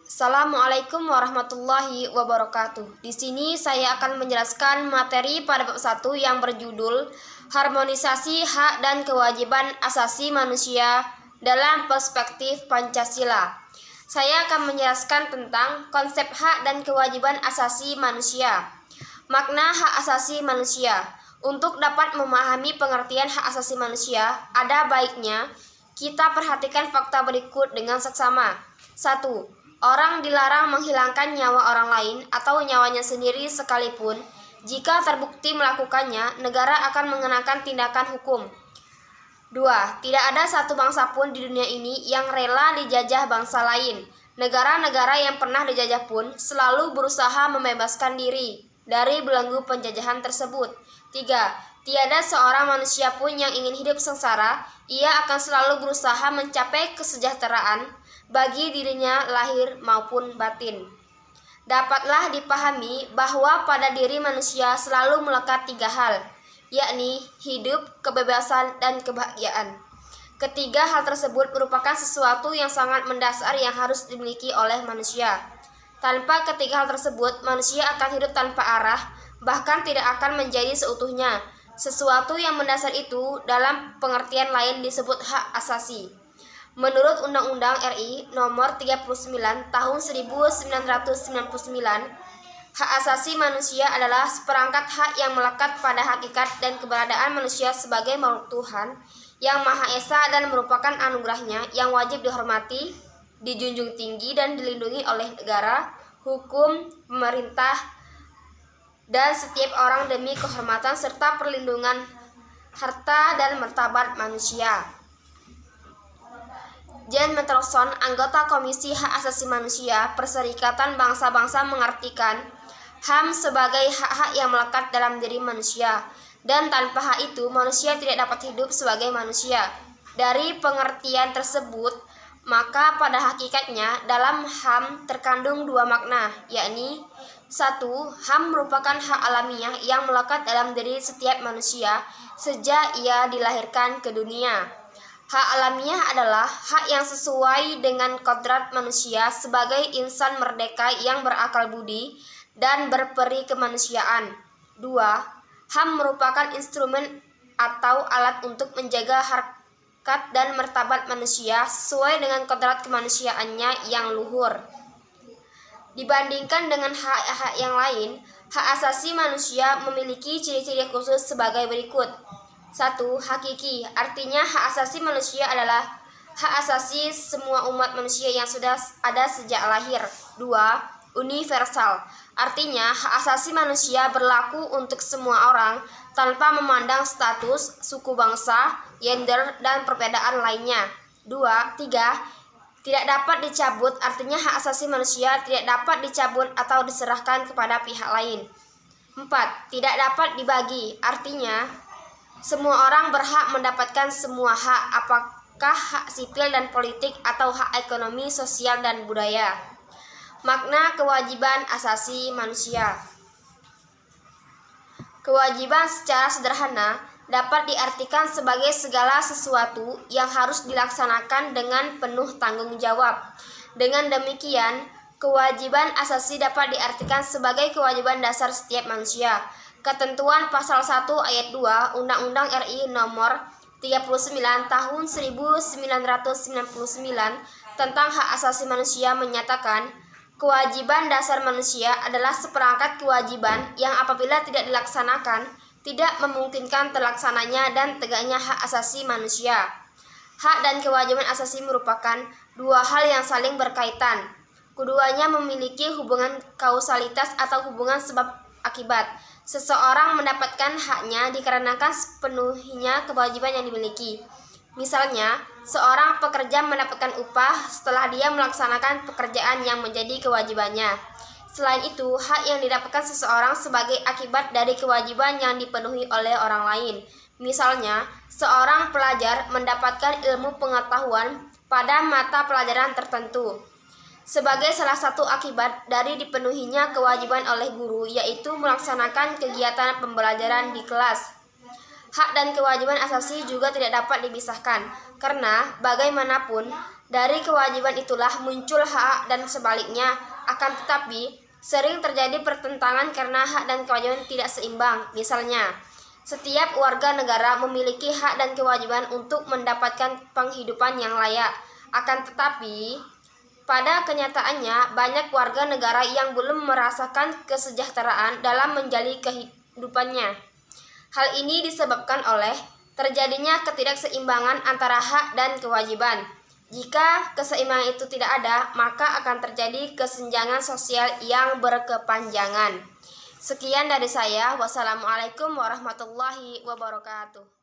Assalamualaikum warahmatullahi wabarakatuh. Di sini saya akan menjelaskan materi pada bab 1 yang berjudul Harmonisasi Hak dan Kewajiban Asasi Manusia dalam Perspektif Pancasila. Saya akan menjelaskan tentang konsep hak dan kewajiban asasi manusia. Makna hak asasi manusia. Untuk dapat memahami pengertian hak asasi manusia, ada baiknya kita perhatikan fakta berikut dengan seksama. 1. Orang dilarang menghilangkan nyawa orang lain atau nyawanya sendiri sekalipun. Jika terbukti melakukannya, negara akan mengenakan tindakan hukum. 2. Tidak ada satu bangsa pun di dunia ini yang rela dijajah bangsa lain. Negara-negara yang pernah dijajah pun selalu berusaha membebaskan diri dari belenggu penjajahan tersebut. 3. Tiada seorang manusia pun yang ingin hidup sengsara. Ia akan selalu berusaha mencapai kesejahteraan bagi dirinya lahir maupun batin. Dapatlah dipahami bahwa pada diri manusia selalu melekat 3 hal, yakni hidup, kebebasan, dan kebahagiaan. Ketiga hal tersebut merupakan sesuatu yang sangat mendasar yang harus dimiliki oleh manusia. Tanpa ketiga hal tersebut, manusia akan hidup tanpa arah, bahkan tidak akan menjadi seutuhnya. Sesuatu yang mendasar itu dalam pengertian lain disebut hak asasi. Menurut Undang-Undang RI Nomor 39 Tahun 1999, hak asasi manusia adalah seperangkat hak yang melekat pada hakikat dan keberadaan manusia sebagai makhluk Tuhan yang Maha Esa dan merupakan anugerahnya yang wajib dihormati, dijunjung tinggi dan dilindungi oleh negara, hukum, pemerintah, dan setiap orang demi kehormatan serta perlindungan harta dan martabat manusia. Jan Mendelsohn, anggota Komisi Hak Asasi Manusia, Perserikatan Bangsa-Bangsa mengartikan HAM sebagai hak-hak yang melekat dalam diri manusia, dan tanpa hak itu manusia tidak dapat hidup sebagai manusia. Dari pengertian tersebut, maka pada hakikatnya dalam HAM terkandung 2 makna, yakni 1. HAM merupakan hak alamiah yang melekat dalam diri setiap manusia sejak ia dilahirkan ke dunia. Hak alamiah adalah hak yang sesuai dengan kodrat manusia sebagai insan merdeka yang berakal budi dan berperi kemanusiaan. 2. HAM merupakan instrumen atau alat untuk menjaga harkat dan martabat manusia sesuai dengan kodrat kemanusiaannya yang luhur. Dibandingkan dengan hak-hak yang lain, hak asasi manusia memiliki ciri-ciri khusus sebagai berikut. 1. Hakiki, artinya hak asasi manusia adalah hak asasi semua umat manusia yang sudah ada sejak lahir. 2. Universal, artinya hak asasi manusia berlaku untuk semua orang tanpa memandang status, suku bangsa, gender, dan perbedaan lainnya. 3. Tidak dapat dicabut, artinya hak asasi manusia tidak dapat dicabut atau diserahkan kepada pihak lain. 4. Tidak dapat dibagi, artinya semua orang berhak mendapatkan semua hak, apakah hak sipil dan politik atau hak ekonomi, sosial, dan budaya. Makna kewajiban asasi manusia. Kewajiban secara sederhana dapat diartikan sebagai segala sesuatu yang harus dilaksanakan dengan penuh tanggung jawab. Dengan demikian, kewajiban asasi dapat diartikan sebagai kewajiban dasar setiap manusia. Ketentuan pasal 1 ayat 2 Undang-Undang RI Nomor 39 Tahun 1999 tentang hak asasi manusia menyatakan, kewajiban dasar manusia adalah seperangkat kewajiban yang apabila tidak dilaksanakan, tidak memungkinkan terlaksananya dan tegaknya hak asasi manusia. Hak dan kewajiban asasi merupakan 2 hal yang saling berkaitan. Keduanya memiliki hubungan kausalitas atau hubungan sebab akibat. Seseorang mendapatkan haknya dikarenakan sepenuhnya kewajiban yang dimiliki. Misalnya, seorang pekerja mendapatkan upah setelah dia melaksanakan pekerjaan yang menjadi kewajibannya. Selain itu, hak yang didapatkan seseorang sebagai akibat dari kewajiban yang dipenuhi oleh orang lain. Misalnya, seorang pelajar mendapatkan ilmu pengetahuan pada mata pelajaran tertentu sebagai salah satu akibat dari dipenuhinya kewajiban oleh guru, yaitu melaksanakan kegiatan pembelajaran di kelas. Hak dan kewajiban asasi juga tidak dapat dipisahkan, karena bagaimanapun Dari kewajiban itulah muncul hak dan sebaliknya. Akan tetapi, sering terjadi pertentangan karena hak dan kewajiban tidak seimbang. Misalnya, setiap warga negara memiliki hak dan kewajiban untuk mendapatkan penghidupan yang layak. Akan tetapi, pada kenyataannya banyak warga negara yang belum merasakan kesejahteraan dalam menjalani kehidupannya. Hal ini disebabkan oleh terjadinya ketidakseimbangan antara hak dan kewajiban. Jika keseimbangan itu tidak ada, maka akan terjadi kesenjangan sosial yang berkepanjangan. Sekian dari saya. Wassalamualaikum warahmatullahi wabarakatuh.